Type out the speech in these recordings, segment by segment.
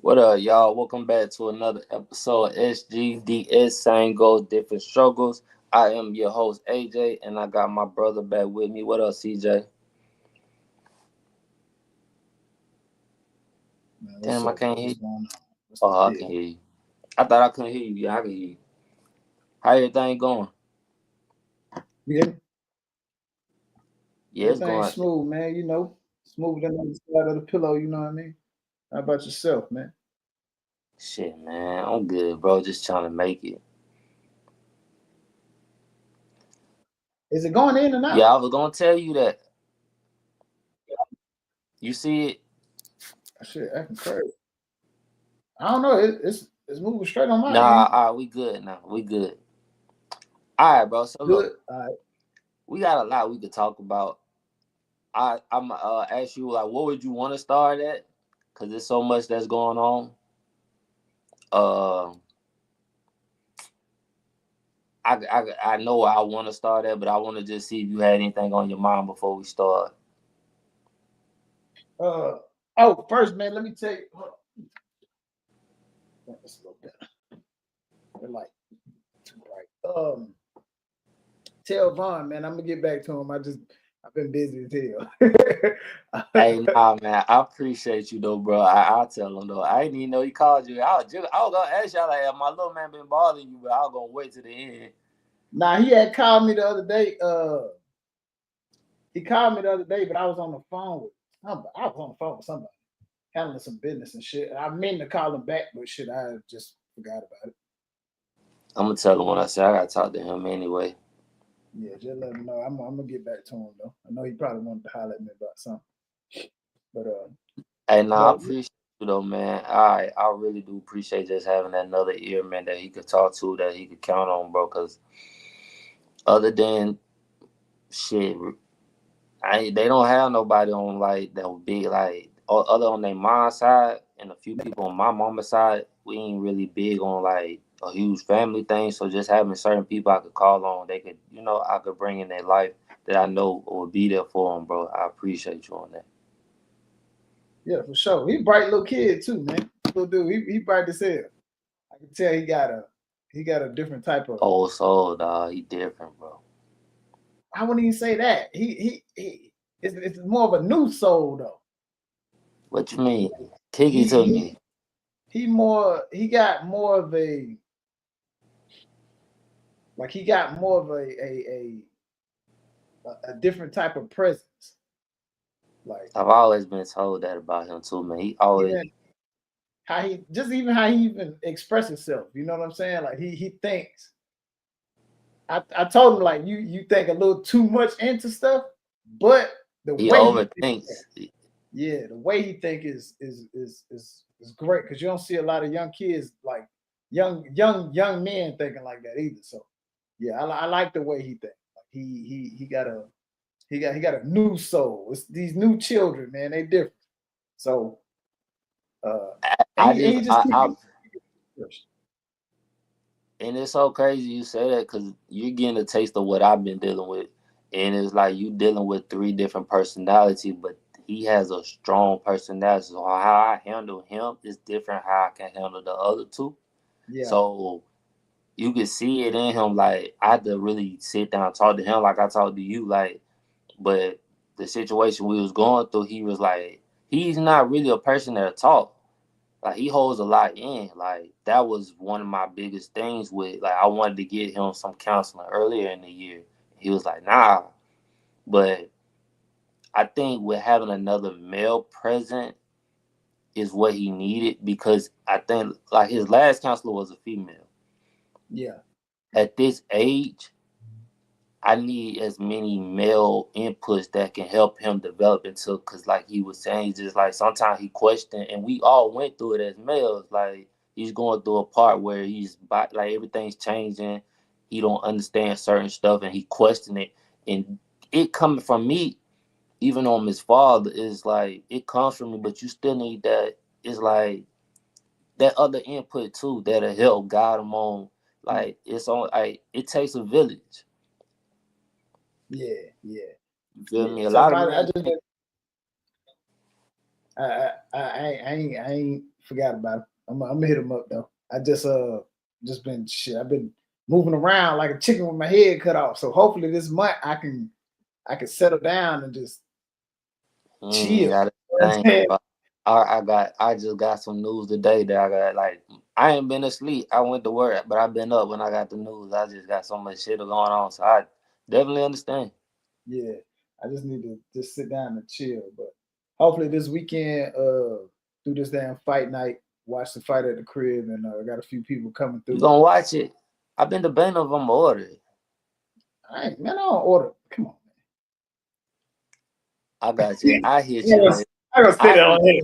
What up, y'all? Welcome back to another episode of SGDS, Same Goals, Different Struggles. I am your host, Ajay, and I got my brother back with me. What up, Cj? Man, what's Damn, I up, bro? can't hear What's you. going on? What's the Oh, I deal? can hear you. I thought I couldn't hear you. Yeah, I can hear you. How everything going? You get Yeah, it's everything going. smooth, man. Smooth than the side of the pillow. You know what I mean? How about yourself, man? Shit, man. I'm good, bro. Just trying to make it. Is it going in and Yeah, out? I was going to tell you that. You see it? Shit, acting crazy. I don't know. It's moving straight on my Nah, end. all right, we good now. We good. All right, bro. So, look, Good. All right. we got a lot we could talk about. I'm ask you like, what would you want to start at? Cause there's so much that's going on. Uh, I know where I want to start at, but I want to just see if you had anything on your mind before we start. Uh. Oh, first, man. Let me tell you. Hold on. It's a little bit. They're like too bright. Tell Vaughn, man. I'm gonna get back to him. I've been busy as hell. Hey, nah, man, I appreciate you though, bro. I'll tell him though. I didn't even know he called you. I was gonna ask y'all like, have my little man been bothering you, but I was gonna wait to the end. Nah, he had called me the other day. He called me the other day, but I was on the phone with somebody. I was on the phone with somebody handling some business and shit. I meant to call him back, but shit, I just forgot about it. I'm gonna tell him when I say I gotta talk to him anyway. Yeah, just let him know. I'm gonna get back to him though. I know he probably wanted to holler at me about something, but Hey, nah, I no, appreciate you though, man. I really do appreciate just having another ear, man, that he could talk to, that he could count on, bro. Cause other than shit, they don't have nobody on like that would be like other on their mom side and a few people on my mama's side. We ain't really big on like a huge family thing. So just having certain people I could call on, they could, I could bring in their life that I know would be there for them, bro. I appreciate you on that. yeah, for sure. He bright little kid too, man. Little dude, he bright as hell. I can tell he got a different type of. Old soul, dog. He different, bro. I wouldn't even say that. He it's more of a new soul though. What you mean? Kick it He to me. he he got more of a he got more of a different type of presence. Like I've always been told that about him too, man. He always even how he even express himself. You know what I'm saying? Like he thinks. I told him like you think a little too much into stuff, but the he way he think, overthinks. yeah, the way he think is great because you don't see a lot of young kids like young men thinking like that either. So yeah, I like the way he think. Like he got a new soul. It's these new children, man. They different. So I and just he just keep I it first. And it's so crazy you say that because you're getting a taste of what I've been dealing with. And it's like you dealing with three different personalities, but he has a strong personality. So how I handle him is different how I can handle the other two. Yeah, So you can see it in him. Like I had to really sit down and talk to him like I talked to you. Like, but the situation we was going through, he was like, he's not really a person that talk. Like he holds a lot in. Like that was one of my biggest things with like I wanted to get him some counseling earlier in the year. He was like, nah. But I think with having another male present is what he needed because I think like his last counselor was a female. yeah, At this age, I need as many male inputs that can help him develop into because like he was saying, he's just like sometimes he questioned and we all went through it as males. Like he's going through a part where like everything's changing. He don't understand certain stuff and he questioned it. And it coming from me, even on his father, is like it comes from me, but you still need that. It's like that other input too that'll help guide him on. Like it's on like it takes a village. yeah, yeah, You feel yeah. me? A So lot of I men just think I ain't forgot about it. I'm gonna hit him up though. I just been shit. I've been moving around like a chicken with my head cut off. So hopefully this month I can settle down and just chill. Got I just got some news today that I got like I ain't been asleep. I went to work, but I've been up when I got the news. I just got so much shit going on. So I definitely understand. Yeah. I just need to just sit down and chill. But hopefully this weekend, do this damn fight night, watch the fight at the crib, and I got a few people coming through. You gonna watch it? I've been debating if I'm gonna order it. I don't order. Come on, man. I got you. I hit you later. I gonna say that on here.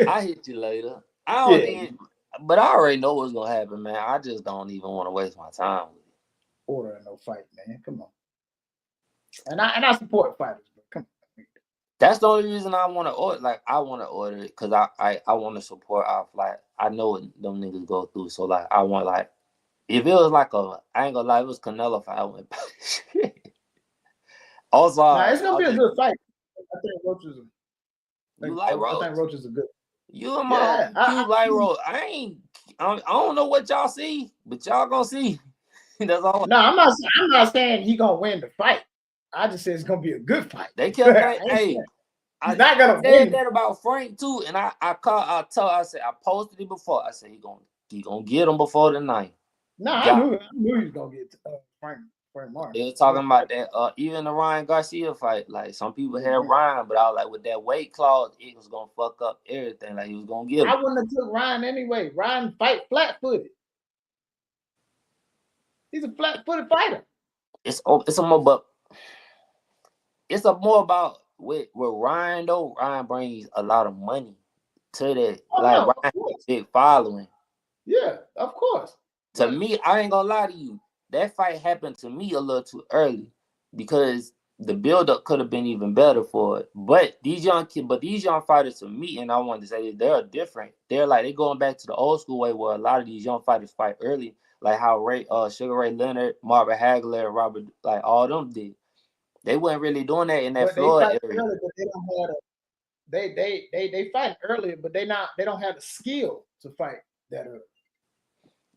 I hit you later. I don't even, but I already know what's gonna happen, man. I just don't even want to waste my time with it. Order no fight, man. Come on. And I support fighters, but come on. That's the only reason I want to order. Like I want to order it because I want to support our flight. I know what them niggas go through. So like I want like if it was like I ain't gonna lie, it was Canelo fight. I went. Also, nah, it's gonna be a good fight. I think Roach is. You like Roach? I think Roach is a good. You and my you like Roach. I don't know what y'all see, but y'all gonna see. That's all. No, I'm not saying he gonna win the fight. I just said it's gonna be a good fight. They kept saying, "Hey, he's not gonna said win." That about Frank too, and I said I posted it before. I said he gonna get him before the night. No, I knew he was gonna get Frank Martin. They were talking about that even the Ryan Garcia fight. Like some people had Ryan, but I was like with that weight clause, it was gonna fuck up everything. Like he was gonna get him. I wouldn't have took Ryan anyway. Ryan fight flat-footed. He's a flat-footed fighter. It's more about with Ryan though. Ryan brings a lot of money to that. Ryan big following. Yeah, of course. To me, I ain't gonna lie to you. That fight happened to me a little too early because the build-up could have been even better for it. But these young fighters to me, and I wanted to say they're different. They're going back to the old school way where a lot of these young fighters fight early, like how Sugar Ray Leonard, Marvin Hagler, Robert, like all them did. They weren't really doing that in that Floyd area. Early, but they fight earlier, but they don't have the skill to fight that early.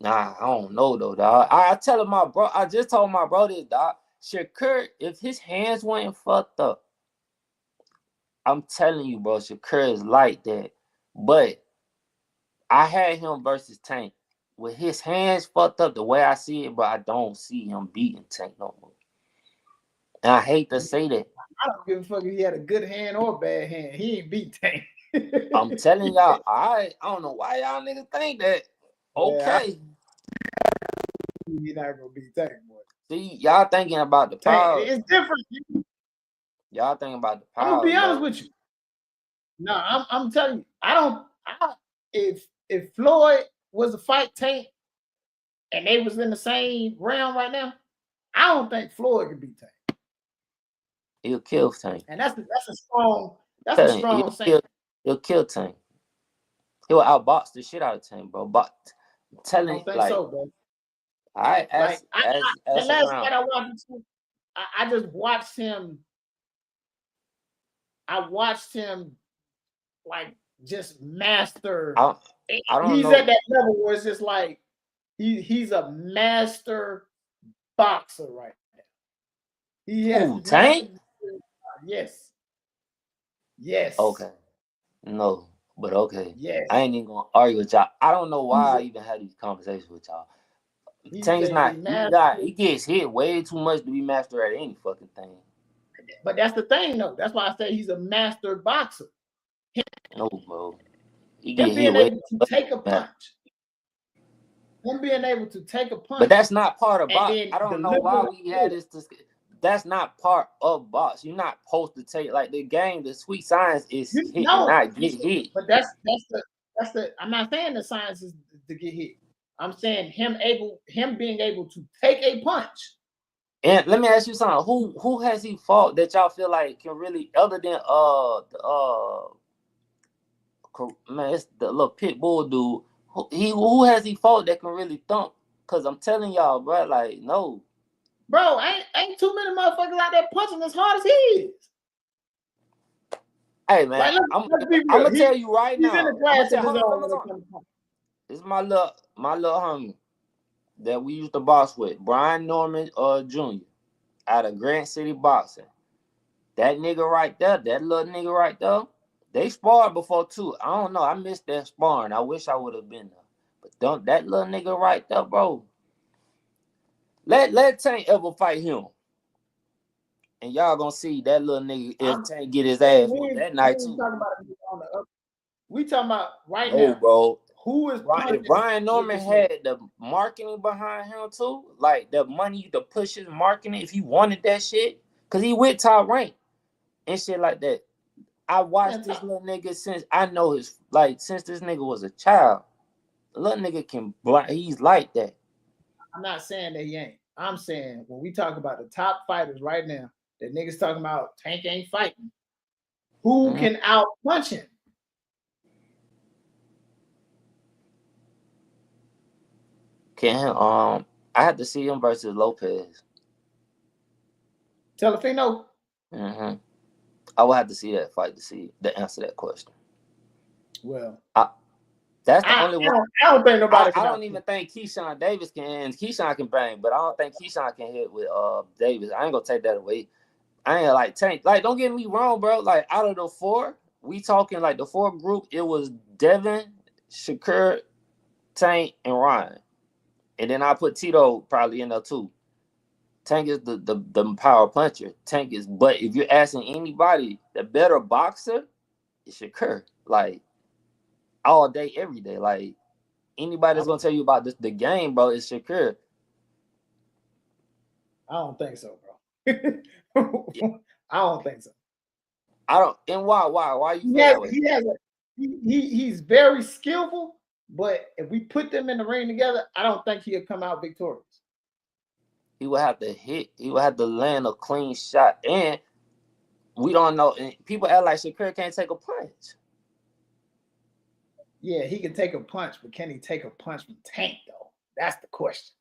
Nah, I don't know though, dog. I just told my bro this, dog. Shakur, if his hands weren't fucked up, I'm telling you, bro, Shakur is like that. But I had him versus Tank. With his hands fucked up the way I see it, but I don't see him beating Tank no more. And I hate to say that. I don't give a fuck if he had a good hand or a bad hand. He ain't beat Tank. I'm telling y'all, I don't know why y'all niggas think that. Okay. He's not gonna beat Tank, boy. See, y'all thinking about the power. It's different. Y'all thinking about the power. I'm gonna be honest with you. No, I'm telling you, if Floyd was to fight Tank and they was in the same realm right now, I don't think Floyd could beat Tank. He'll kill Tank. And that's a strong saying. He'll kill Tank. He'll outbox the shit out of Tank, bro. But I'm telling you, like, so, bro. I just watched him. I watched him like just master. I don't he's know. At that level where it's just like he's a master boxer right now. He has Tank? Yes. Yes. Okay. No, but okay. Yes. I ain't even gonna argue with y'all. I don't know why I even had these conversations with y'all. Tank's not. He gets hit way too much to be master at any fucking thing. But that's the thing, though. That's why I say he's a master boxer. No, bro. Him being able to take a punch. Him being able to take a punch. But that's not part of box. I don't know why we had this. That's not part of box. You're not supposed to take like the game. The sweet science is hit, not get hit. But that's the. I'm not saying the science is to get hit. I'm saying him being able to take a punch. And let me ask you something. Who has he fought that y'all feel like can really, other than man, it's the little pit bull dude. Who has he fought that can really thump? Cause I'm telling y'all, bro, like no. Bro, ain't too many motherfuckers out there punching as hard as he is. Hey man, Like, I'm let's be I'm real. gonna tell you right He's in now. the I'm gonna class of tell. his Hold on, own hold when it on. comes to. This is my little homie that we used to box with, Brian Norman Jr. out of Grant City Boxing. That nigga right there, that little nigga right there, they sparred before too. I don't know. I missed that sparring. I wish I would have been there. But don't that little nigga right there, bro. Let Tank ever fight him. And y'all gonna see that little nigga if Tank get his ass whooped that night too. Talking about on the up. We talking about right No, now. bro. Who is If Brian Norman had the marketing behind him too, like the money to push his marketing, if he wanted that shit, cause he with top rank and shit like that. I watched this little nigga since I know his since this nigga was a child. The little nigga he's like that. I'm not saying that he ain't. I'm saying when we talk about the top fighters right now, that niggas talking about Tank ain't fighting. Who can out punch him? I had to see him versus Lopez. Telefino? I would have to see that fight to see the answer to that question. Well, that's the only one. I don't think nobody can. I don't even think Keyshawn Davis can. Keyshawn can bang, but I don't think Keyshawn can hit with Davis. I ain't gonna take that away. I ain't like Tank. Like, don't get me wrong, bro. Like, out of the four, we talking like the four group, it was Devin, Shakur, Tank, and Ryan. And then I put Tito probably in there too. Tank is the power puncher. Tank is, but if you're asking anybody, the better boxer is Shakur. Like, all day, every day. Like, anybody that's gonna tell you about the game, bro, is Shakur. I don't think so, bro. I don't think so. I don't. And why you feel that way? He's very skillful, but if we put them in the ring together, I don't think he'll come out victorious. He would have to hit. He would have to land a clean shot, and we don't know. And people act like Shakur can't take a punch. Yeah, he can take a punch, but can he take a punch from Tank though? That's the question.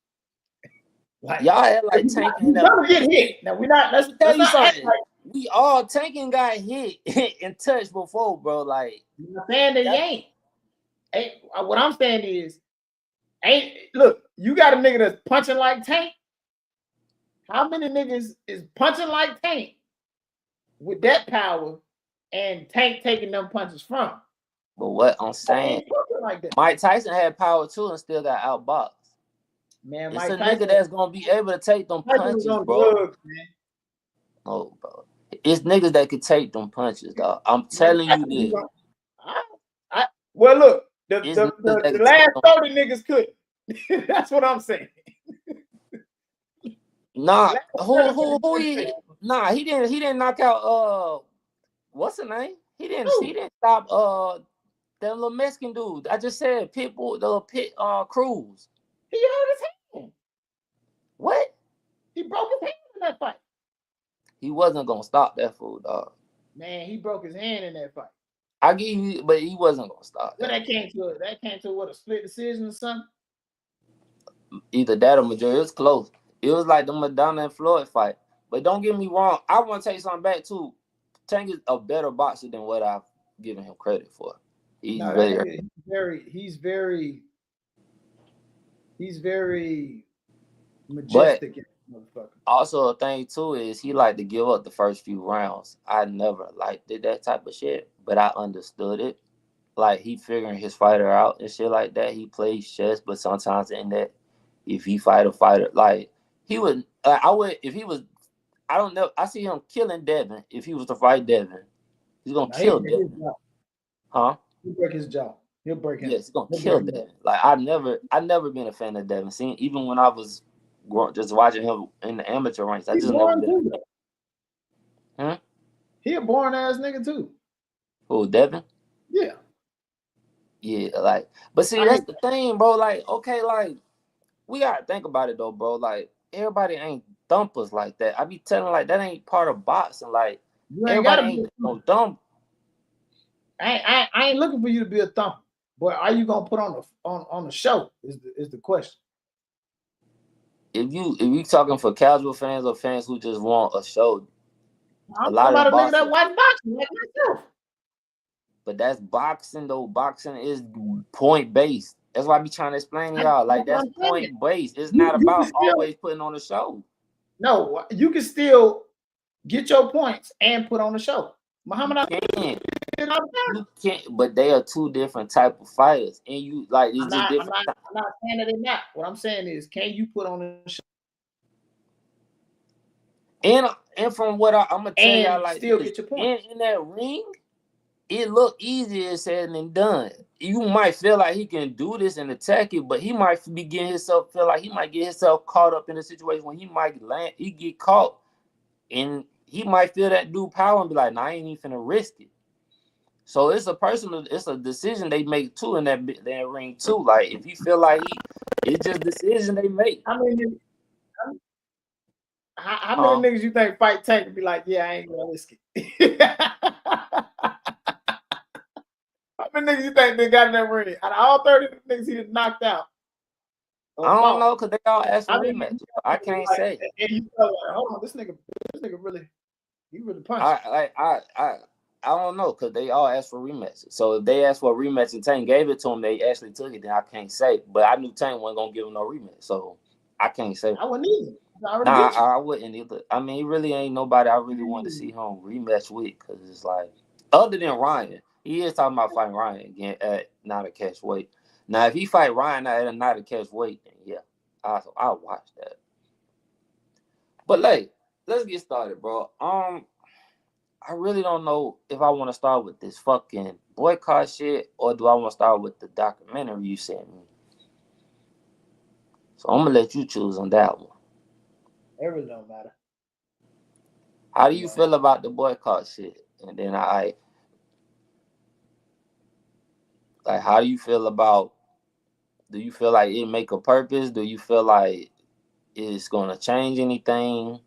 Like, y'all act like Tank ain't never get hit. Now we're not. Let's tell you not something. like, we all Tanking got hit and touched before, bro. Like, I'm not saying that he ain't. What I'm saying is, look, you got a nigga that's punching like Tank. How many niggas is punching like Tank with that power and Tank taking them punches from? But what I'm saying, like that. Mike Tyson had power too and still got outboxed. Man, it's Mike a Tyson, nigga that's gonna be able to take them punches, bro. Drugs, man. Oh, bro. It's niggas that could take them punches, dog. I'm telling you this. Well, look, the last 30 niggas could. That's what I'm saying. Nah, who he? Nah, he didn't knock out what's the name? He didn't stop that little Mexican dude. I just said Pitbull, the Pit Cruz. He hurt his hand. What? He broke his hand in that fight. He wasn't gonna stop that fool, dog. Man, he broke his hand in that fight. I give you, but he wasn't gonna stop. Well, that came to what, a split decision or something? Either that or majority. It was close. It was like the Madonna and Floyd fight. But don't get me wrong. I want to take something back too. Tank is a better boxer than what I've given him credit for. He's very majestic. But also a thing too is he like to give up the first few rounds. I never did that type of shit, but I understood it. Like, he figuring his fighter out and shit like that. He plays chess, but sometimes in that, if he fight a fighter, like, he would, I would, if he was, I don't know, I see him killing Devin. If he was to fight Devin, he's gonna kill Devin. Huh? He'll break his jaw. He'll break him. Yes, he's gonna kill Devin. Like, I never been a fan of Devin. Even when I was just watching him in the amateur ranks, I just never been. He a boring ass nigga too. Who, Devin? Yeah. Yeah, like, but see, that's the thing, bro. Like, okay, like, we gotta think about it though, bro. Like, everybody ain't thumpers like that. I be telling, like, that ain't part of boxing. Like, everybody ain't no thump. I ain't looking for you to be a thumper, but are you gonna put on the show? Is the question. If you talking for casual fans or fans who just want a show, I'm a lot of niggas that watch boxing like myself. But that's boxing though. Boxing is point based. That's why I be trying to explain to y'all. Like that's point based. It's not about always putting on a show. No, you can still get your points and put on the show. Muhammad Ali you can't, but they are two different type of fighters, and you like it's just different. I'm not saying that they're not. What I'm saying is, can you put on the show? And from what I'm gonna tell y'all, like still get your points in that ring, it look easier said than done. You might feel like he can do this and attack it, but he might be getting himself feel like he might get himself caught up in a situation where he might land, he get caught, and he might feel that dude power and be like, "Nah, I ain't even finna risk it." So it's a decision they make too in that ring too. Like if you feel like it's just decision they make. How many niggas you think fight Tank and be like, yeah, I ain't gonna risk it? How many niggas you think they got in that ring? Out of all 30 niggas he just knocked out. I don't know, because they all ask for rematch. I can't say. And you feel like, hold on, this nigga really, he really punched. I don't know, because they all asked for rematches. So if they asked for a rematch and Tank gave it to him, they actually took it, then I can't say. But I knew Tank wasn't going to give him no rematch, so I can't say. I wouldn't either. I wouldn't either. I mean, he really ain't nobody I really want to see him rematch with, because it's like, other than Ryan, he is talking about fighting Ryan again at not a catch weight. Now, if he fight Ryan at not a catch weight, then yeah, I'll watch that. But like, let's get started, bro. I really don't know if I want to start with this fucking boycott shit or do I want to start with the documentary you sent me. So I'm gonna let you choose on that one. It really don't matter. How do you feel about the boycott shit? And then how do you feel about? Do you feel like it make a purpose? Do you feel like it's gonna change anything?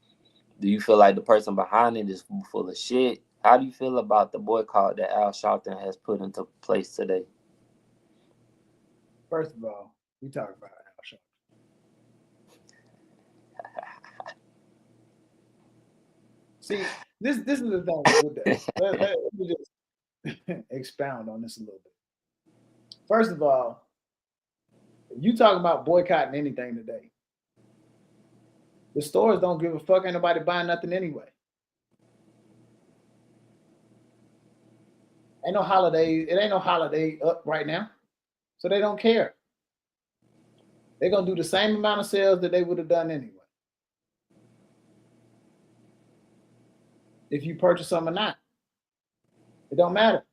Do you feel like the person behind it is full of shit? How do you feel about the boycott that Al Sharpton has put into place today? First of all, we talk about Al Sharpton. See, this is the thing with that. Let me just expound on this a little bit. First of all, you talk about boycotting anything today. The stores don't give a fuck. Ain't nobody buying nothing anyway. Ain't no holiday. It ain't no holiday up right now. So they don't care. They're going to do the same amount of sales that they would have done anyway. If you purchase them or not. It don't matter.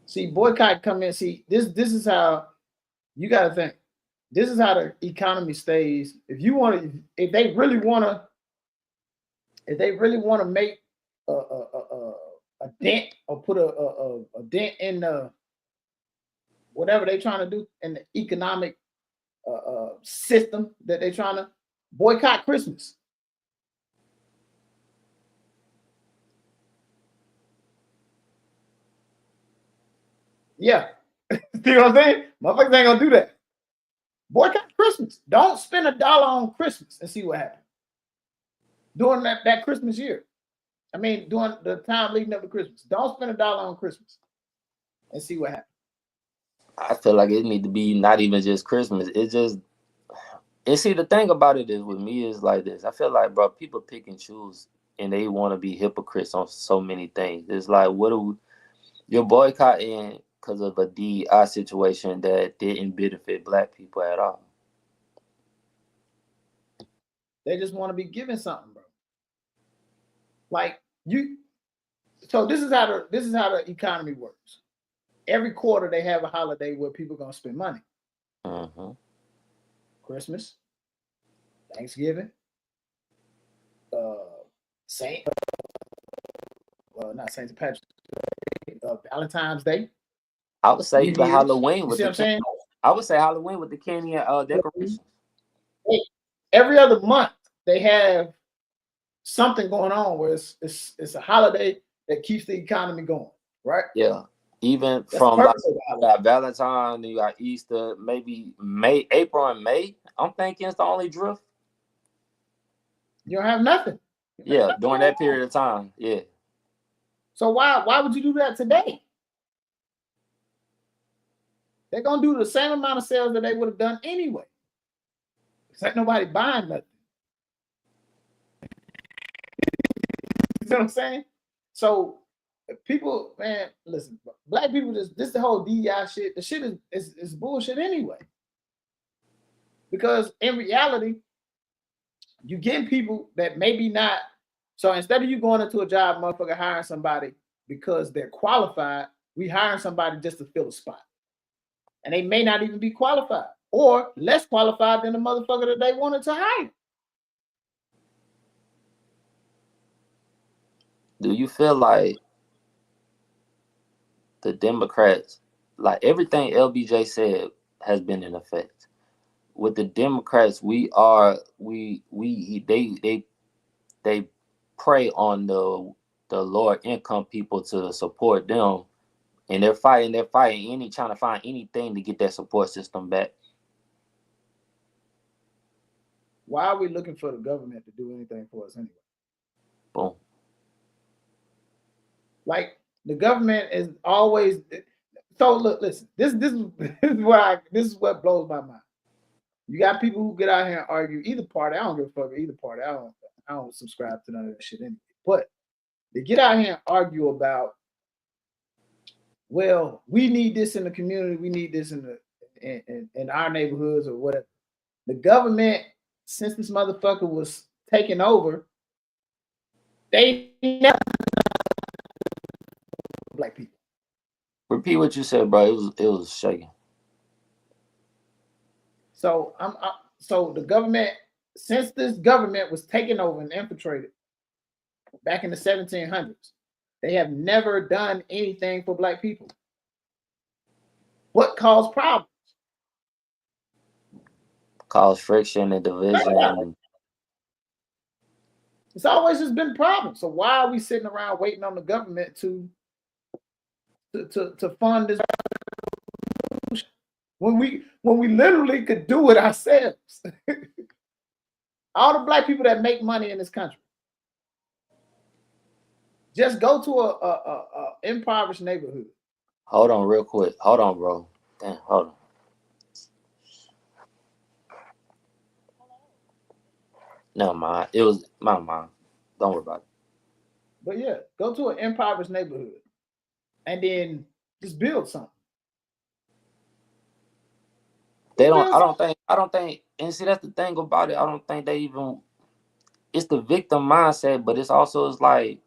See, boycott come in. See, this is how you got to think. This is how the economy stays. If they really want to make a dent or put a dent in whatever they're trying to do in the economic system that they're trying to boycott Christmas. Yeah. See what I'm saying? Motherfuckers ain't gonna do that. Boycott Christmas. Don't spend $1 on Christmas and see what happens. During that Christmas year. I mean, during the time leading up to Christmas. Don't spend $1 on Christmas and see what happens. I feel like it need to be not even just Christmas. And see, the thing about it is with me is like this. I feel like, bro, people pick and choose and they want to be hypocrites on so many things. It's like, you're boycotting because of a DEI situation that didn't benefit Black people at all. They just want to be given something, bro. Like so this is how the economy works. Every quarter they have a holiday where people are gonna spend money. Mm-hmm. Christmas, Thanksgiving, not St. Patrick's Day, Valentine's Day. I would say even Halloween with I would say Halloween with the candy and decorations. Every other month they have something going on where it's a holiday that keeps the economy going, right? Yeah. Even from like Valentine, you got Easter, maybe April and May. I'm thinking it's the only drift. You don't have nothing. Yeah, during that period of time. Yeah. So why would you do that today? They're gonna do the same amount of sales that they would have done anyway. It's like nobody buying nothing. You know what I'm saying? So people, man, listen, black people just this the whole DEI shit. The shit is bullshit anyway. Because in reality, you getting people that maybe not. So instead of you going into a job, motherfucker, hiring somebody because they're qualified, we hiring somebody just to fill a spot. And they may not even be qualified or less qualified than the motherfucker that they wanted to hire. Do you feel like the Democrats, like everything LBJ said, has been in effect? With the Democrats, they prey on the lower income people to support them, and they're fighting trying to find anything to get that support system back. Why are we looking for the government to do anything for us anyway? Boom. Like the government is always. So look, listen. This is what blows my mind. You got people who get out here and argue either party. I don't give a fuck either party. I don't subscribe to none of that shit anyway. But they get out here and argue about, well, we need this in the community, we need this in our neighborhoods or whatever. The government, since this motherfucker was taking over, they never black people. Repeat what you said, bro. It was shaking. So so the government, since this government was taken over and infiltrated back in the 1700s, they have never done anything for black people. What caused problems? Cause friction and division. It's always just been problems. So why are we sitting around waiting on the government to fund this when we literally could do it ourselves? All the black people that make money in this country, just go to a impoverished neighborhood. Hold on real quick. Hold on, bro. Damn, hold on. Never mind. It was my mind. Don't worry about it. But yeah, go to an impoverished neighborhood and then just build something. They don't. I don't think. And see, that's the thing about it. I don't think they even. It's the victim mindset, but it's like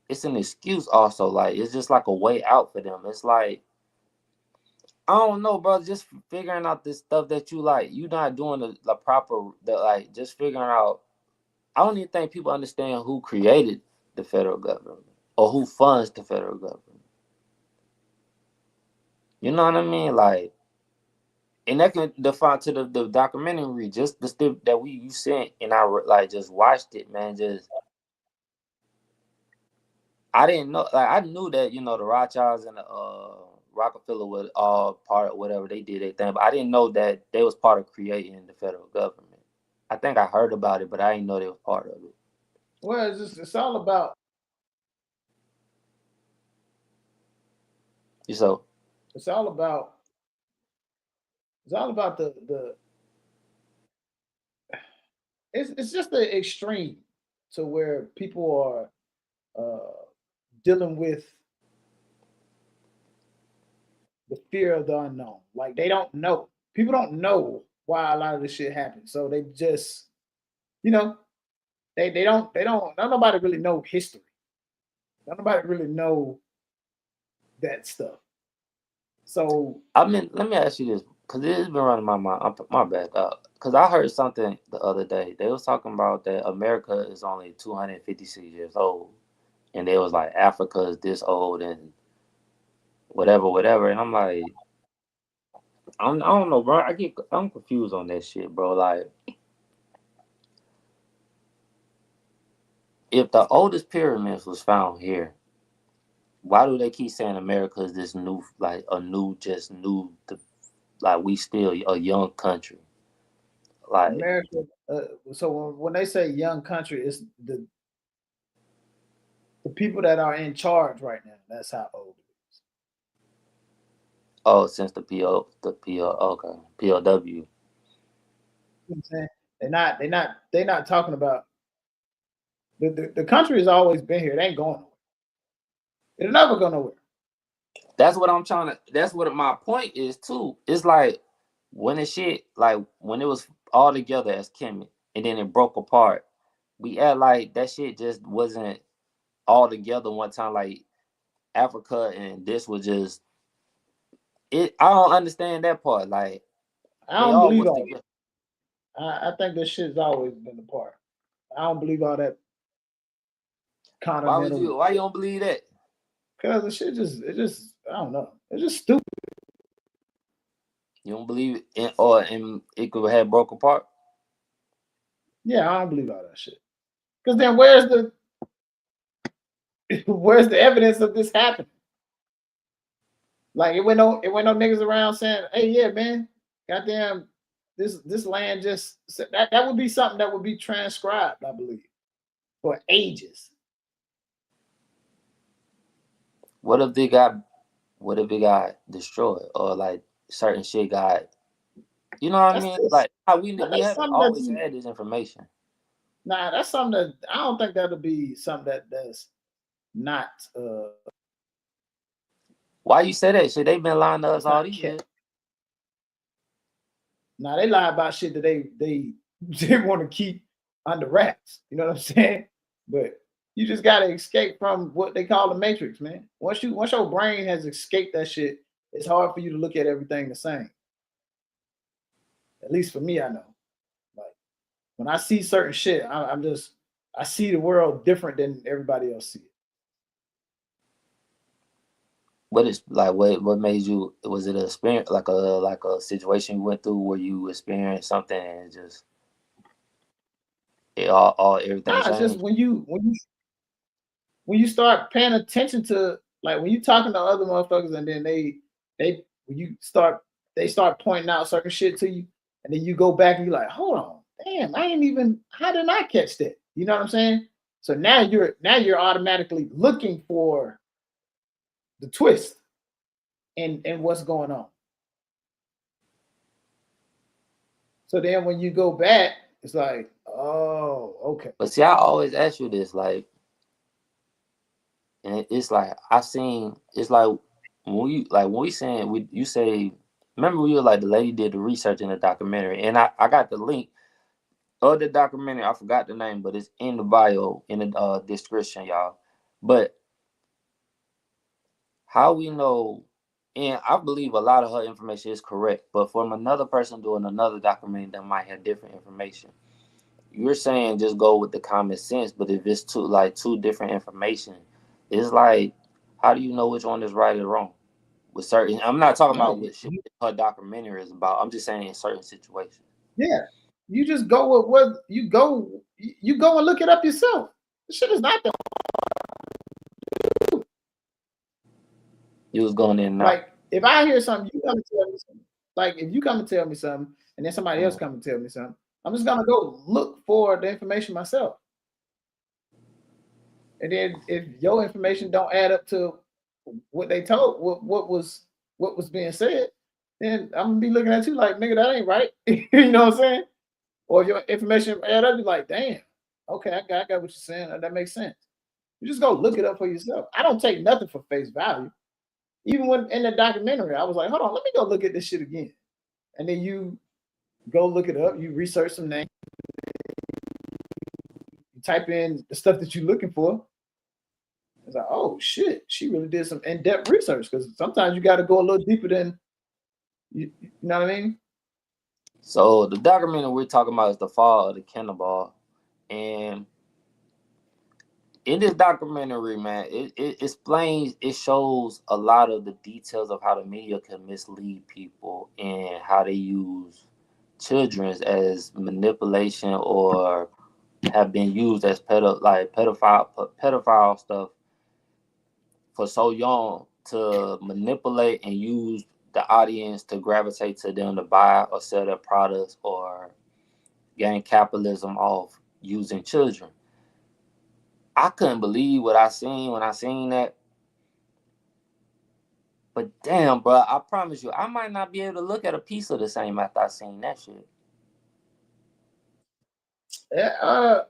it's an excuse. Also, like it's just like a way out for them. It's like I don't know, bro. Just figuring out this stuff that you like. You're not doing the proper. Like just figuring out. I don't even think people understand who created the federal government or who funds the federal government. You know what I mean? Like, and that can define to the documentary, just the stuff that you sent, and I like just watched it, man. Just I didn't know, like I knew that the Rothschilds and the Rockefeller was all part of whatever they did their thing, but I didn't know that they was part of creating the federal government. I think I heard about it, but I didn't know they was part of it. Well, it's all about. So it's all about the it's just the extreme to where people are dealing with the fear of the unknown. Like they don't know. People don't know why a lot of this shit happens. So they just, they don't nobody really know history. Nobody really know that stuff. So I mean, let me ask you this, because it has been running my mind. My bad, because I heard something the other day. They was talking about that America is only 256 years old, and they was like Africa is this old and whatever. And I'm like, I don't know, bro. I'm confused on that shit, bro. Like, if the oldest pyramids was found here, why do they keep saying America is this new, like like we still a young country? Like America. So when they say young country, it's the people that are in charge right now. That's how old it is. Oh, since the okay, POW. You know what I'm saying? They're not talking about the country has always been here. It ain't going nowhere. It'll never go nowhere. That's what I'm trying to. That's what my point is too. It's like when the shit, like when it was all together as Kemet, and then it broke apart. We act like that shit just wasn't all together one time. Like Africa and this was just it. I don't understand that part. Like I they don't all believe was all together. that. I think this shit's always been apart. I don't believe all that continental. Why you don't believe that? Because the shit just I don't know. It's just stupid. You don't believe it, or it could have broke apart. Yeah, I don't believe all that shit. Because then where's the evidence of this happening? Like it went no niggas around saying, hey yeah, man, goddamn this land just that would be something that would be transcribed, I believe, for ages. What if it got destroyed or like certain shit got, you know what I That's mean? just Like how we that's haven't something always had this information. nah, that's something that I don't think that'll be something that's not Why you say that shit? They been lying to us that's all not these years. kept. Now they lie about shit that they want to keep under wraps. You know what I'm saying? But you just gotta escape from what they call the matrix, man. Once your brain has escaped that shit, it's hard for you to look at everything the same. At least for me, I know. Like when I see certain shit, I see the world different than everybody else see it. What is like what made you, was it a experience like a situation you went through where you experienced something and just it all everything Nah, it's just changed? when you start paying attention to like when you talking to other motherfuckers and then they when you start they start pointing out certain shit to you and then you go back and you're like, hold on, damn, I ain't even how did I catch that? You know what I'm saying? So now you're automatically looking for the twist and what's going on. So then when you go back, it's like, oh, okay. But see, I always ask you this, like, and it's like I seen it's like when we saying we you say, remember we were like the lady did the research in the documentary, and I got the link of the documentary. I forgot the name, but it's in the bio in the description, y'all. But how we know, and I believe a lot of her information is correct, but from another person doing another documentary that might have different information. You're saying just go with the common sense, but if it's two different information, it's like how do you know which one is right or wrong? With certain, I'm not talking No, about what shit her documentary is about. I'm just saying in certain situations. yeah. You just go with what you go and look it up yourself. This shit is not that You was going in and out. like if I hear something, you come and tell me something. Like if you come and tell me something and then somebody else Mhm. come and tell me something, I'm just gonna go look for the information myself. And then if your information don't add up to what they told, what was being said, then I'm gonna be looking at you like, nigga, that ain't right. You know what I'm saying? Or if your information add up, you're like, damn, okay, I got what you're saying. That makes sense. You just go look it up for yourself. I don't take nothing for face value. Even when in the documentary, I was like, hold on, let me go look at this shit again. And then you go look it up, you research some names, you type in the stuff that you're looking for. It's like, oh shit, she really did some in-depth research because sometimes you got to go a little deeper than you know what I mean? So the documentary we're talking about is the fall of the Canbal, and in this documentary, man, it explains, it shows a lot of the details of how the media can mislead people and how they use children as manipulation or have been used as pedophile stuff for so young to manipulate and use the audience to gravitate to them to buy or sell their products or gain capitalism off using children. I couldn't believe what I seen when I seen that. But damn, bro, I promise you, I might not be able to look at a piece of the same after I seen that shit. Yeah,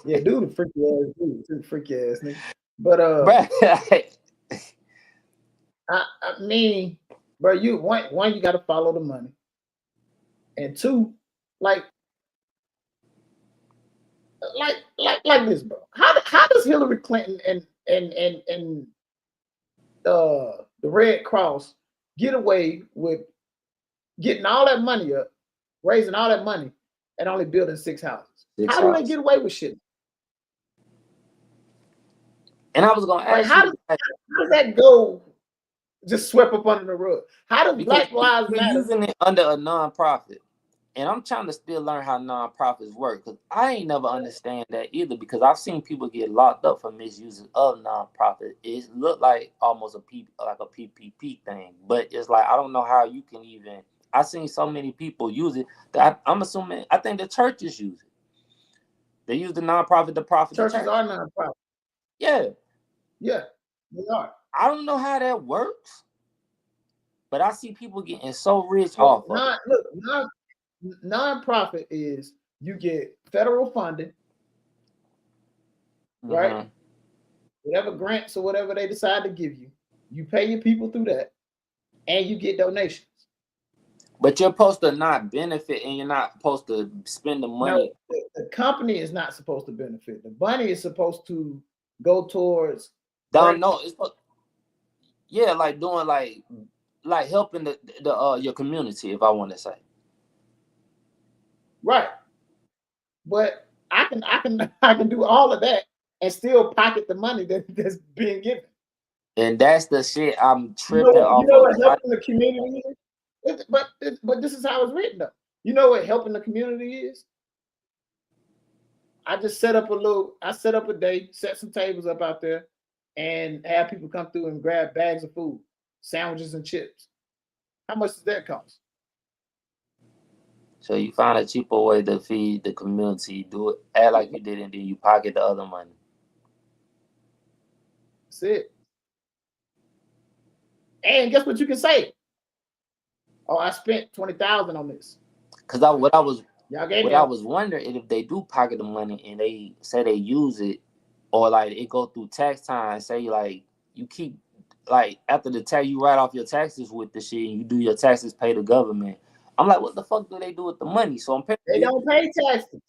yeah, dude, a freaky ass dude, freaky ass nigga. But I mean, bro, you one, you got to follow the money, and two, like this, bro. How does Hillary Clinton and the Red Cross get away with getting all that money up, raising all that money, and only building 6 houses? How do they get away with shit? And I was gonna ask how you, does that go? Just swept up under the rug. How does Black Lives Matter? We're using it under a nonprofit, and I'm trying to still learn how nonprofits work because I ain't never understand that either. Because I've seen people get locked up for misuse of nonprofit. It looked like almost a PPP thing, but it's like I don't know how you can even. I've seen so many people use it that I'm assuming. I think the churches use it. They use the nonprofit to profit. Churches are nonprofit. Yeah, they are. I don't know how that works, but I see people getting so rich off of it. Look, nonprofit is you get federal funding, right? Whatever grants or whatever they decide to give you, you pay your people through that, and you get donations. But you're supposed to not benefit, and you're not supposed to spend the money. No, the company is not supposed to benefit. The money is supposed to go towards. It's like doing like helping the your community, if I want to say. Right. But I can do all of that and still pocket the money that's being given. And that's the shit I'm tripping off. You know what helping the community is? But this is how it's written though. You know what helping the community is? I just set up a day, set some tables up out there, and have people come through and grab bags of food, sandwiches and chips. How much does that cost? So you find a cheaper way to feed the community, do it, act like you did, and then you pocket the other money. That's it. And guess what you can say? Oh, I spent $20,000 on this. Because I was wondering if they do pocket the money and they say they use it, or like it go through tax time. Say like you keep like after the tax, you write off your taxes with the shit, and you do your taxes, pay the government. I'm like, what the fuck do they do with the money? So I'm paying. They don't pay taxes.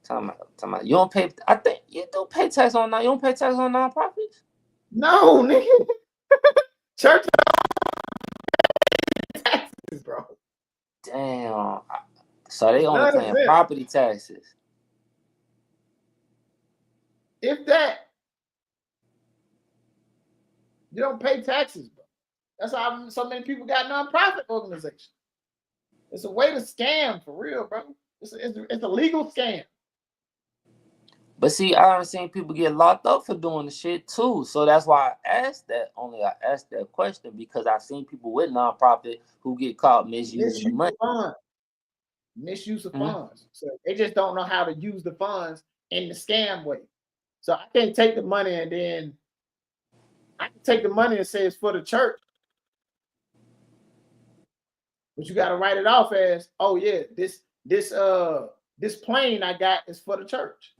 Talking about you don't pay. I think you do pay tax on you don't pay tax on nonprofits. No, nigga. Church taxes, bro. Damn. So they only paying property taxes. If that, you don't pay taxes, bro. That's how so many people got nonprofit organizations. It's a way to scam for real, bro. It's a legal scam. But see, I've seen people get locked up for doing the shit too. So that's why I asked that question because I've seen people with nonprofit who get caught misusing the money. Misuse of funds. So they just don't know how to use the funds in the scam way. So I can't take the money and then I can take the money and say it's for the church. But you got to write it off as, oh yeah, this plane I got is for the church.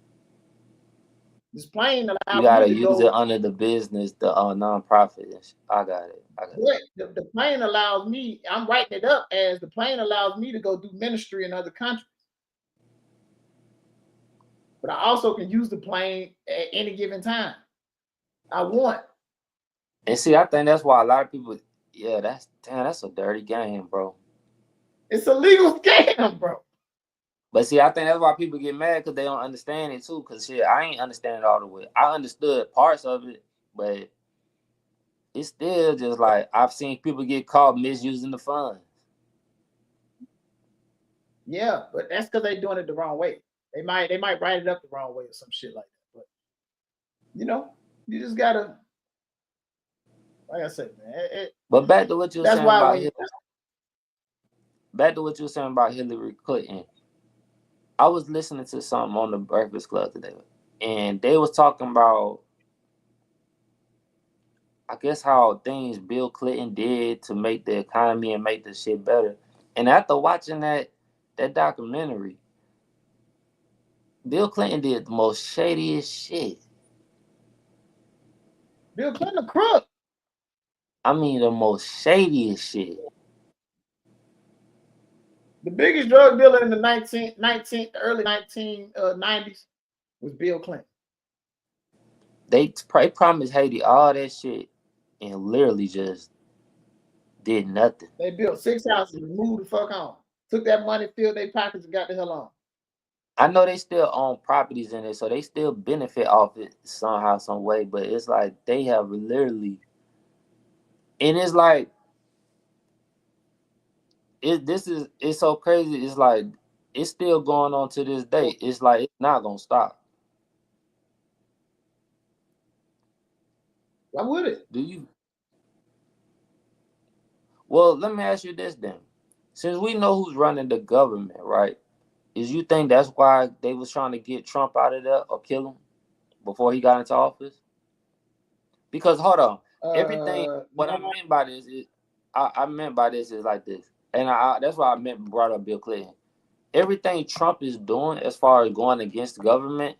This plane allows you gotta use it under the business, the nonprofit. I got it. The plane allows me. I'm writing it up as the plane allows me to go do ministry in other countries. But I also can use the plane at any given time I want. And see, I think that's why a lot of people. Yeah, that's a dirty game, bro. It's a legal scam, bro. But see, I think that's why people get mad because they don't understand it too. Because shit, I ain't understand it all the way. I understood parts of it, but it's still just like I've seen people get caught misusing the funds. Yeah, but that's because they're doing it the wrong way. They might write it up the wrong way or some shit like that. But you just gotta, like I said, man. But back to what you were saying about Hillary. Back to what you were saying about Hillary Clinton. I was listening to something on the Breakfast Club today, and they was talking about, I guess, how things Bill Clinton did to make the economy and make the shit better. And after watching that documentary, Bill Clinton did the most shadiest shit. Bill Clinton a crook. I mean, the most shadiest shit. The biggest drug dealer in the early 1990s was Bill Clinton. They promised Haiti all that shit and literally just did nothing. They built 6 houses and moved the fuck on. Took that money, filled their pockets, and got the hell on. I know they still own properties in it, so they still benefit off it somehow, some way. But it's like they have literally, and it's like it's so crazy. It's like it's still going on to this day. It's like it's not gonna stop. Why would it? Do you? Well, let me ask you this then. Since we know who's running the government, right? Is you think that's why they was trying to get Trump out of there or kill him before he got into office? Because hold on, everything. What I meant by this is, I meant by this is like this, and that's why I brought up Bill Clinton. Everything Trump is doing as far as going against the government,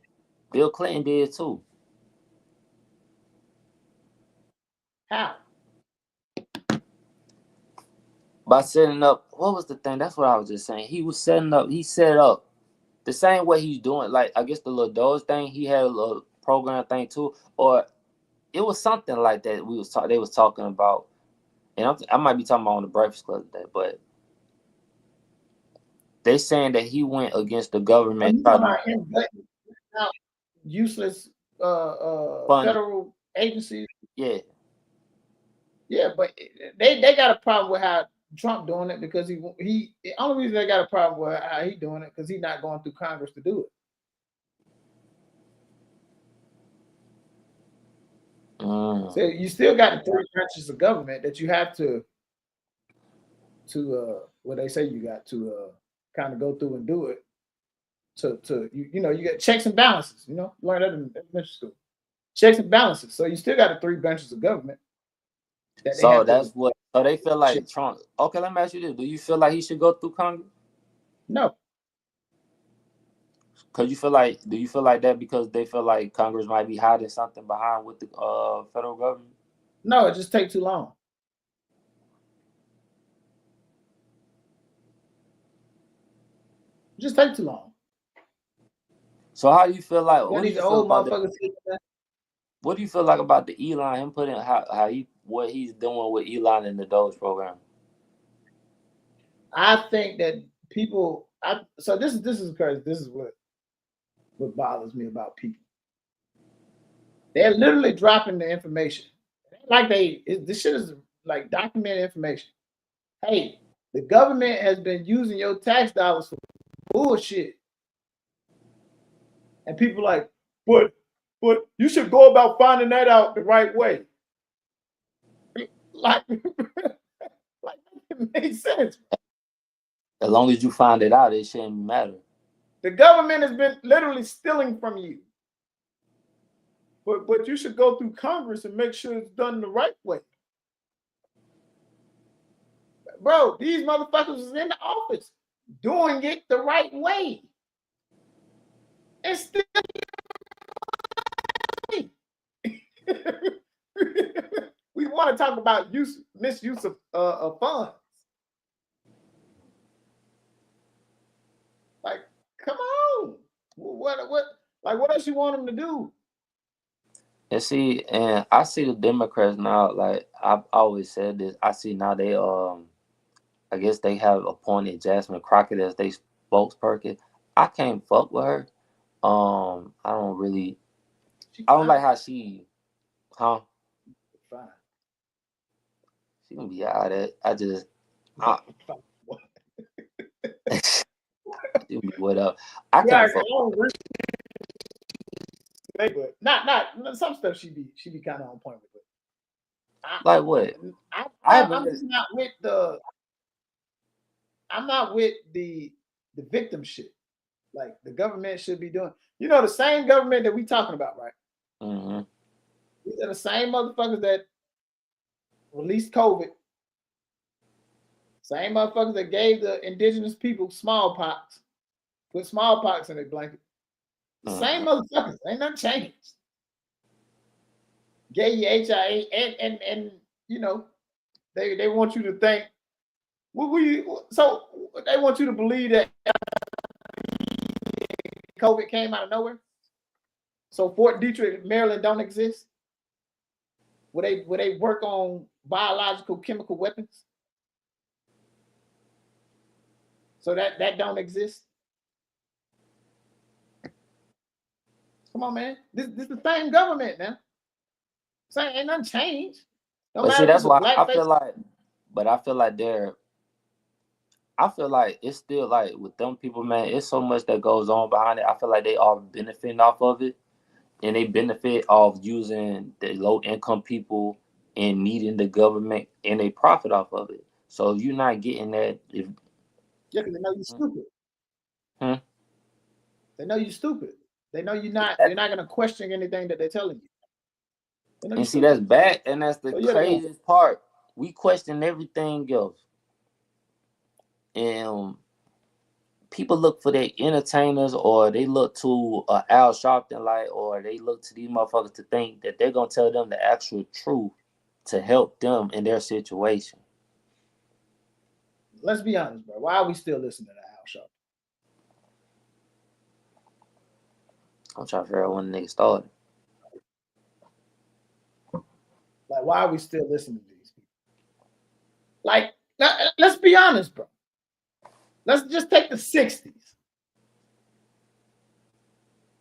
Bill Clinton did too. How? By setting up, what was the thing? That's what I was just saying. He set up the same way he's doing. Like, I guess the little Doge thing, he had a little program thing too, or it was something like that. They was talking about, and I might be talking about on the Breakfast Club today, but they saying that he went against the government. Useless federal agencies. Yeah. Yeah, but they got a problem with how Trump doing it because he the only reason they got a problem with how he doing it because he's not going through Congress to do it. So you still got the 3 branches of government that you have to what they say you got to kind of go through and do it. To you know, you get checks and balances. You know, learn that in elementary school. Checks and balances. So you still got the 3 branches of government. So that's what. So they feel like Trump. Okay, let me ask you this: do you feel like he should go through Congress? No. Cause you feel like, do you feel like that because they feel like Congress might be hiding something behind with the federal government? No, it just takes too long. It just takes too long. So how do you feel like? What do you feel about what do you feel like about the Elon? Him putting what he's doing with Elon in the Doge program? I think that people. So this is crazy. This is what bothers me about people. They're literally dropping the information. Like this shit is like documented information. Hey, the government has been using your tax dollars for bullshit. And people like, but you should go about finding that out the right way. Like it makes sense. As long as you find it out, it shouldn't matter. The government has been literally stealing from you. But you should go through Congress and make sure it's done the right way. Bro, these motherfuckers is in the office doing it the right way. And still we want to talk about misuse of funds. Like, come on. What else you want them to do? And I see the Democrats now, like I've always said this, I see now they I guess they have appointed Jasmine Crockett as their spokesperson. I can't fuck with her. I don't like how she fine. She can be out of it. She be what up. I can't fuck with her. But not some stuff she be kind of on point with it. Like what? I'm just not with the. I'm not with the victim shit. Like the government should be doing. You know, the same government that we talking about, right? Mm-hmm. These are the same motherfuckers that released COVID. Same motherfuckers that gave the indigenous people smallpox. Put smallpox in their blanket. The same motherfuckers. Ain't nothing changed. Gave you HIA and you know, they want you to think. So they want you to believe that COVID came out of nowhere. So Fort Detrick, Maryland, don't exist. Would they work on biological chemical weapons? So that don't exist. Come on, man. This the same government now. Same, ain't nothing changed. No But see, matter if that's it's a why black I face. feel like, but I feel like I feel like it's still like with them people, man, it's so much that goes on behind it. I feel like they are benefiting off of it, and they benefit off using the low income people and needing the government, and they profit off of it. So if you're not getting that, if Yeah, because they know you're stupid. hmm, They know you're stupid. They know you're not exactly. gonna question anything that they're telling you. They know you're And see, that's stupid. bad, and that's the So yeah, they're gonna craziest part. We question everything else, and people look for their entertainers, or they look to Al Sharpton, like, or they look to these motherfuckers to think that they're gonna tell them the actual truth to help them in their situation. let's be honest, bro. Why are we still listening to Al Sharpton? I'm trying to figure out when the nigga started. Like, why are we still listening to these people? Like, let's be honest, bro. Let's just take the 60s.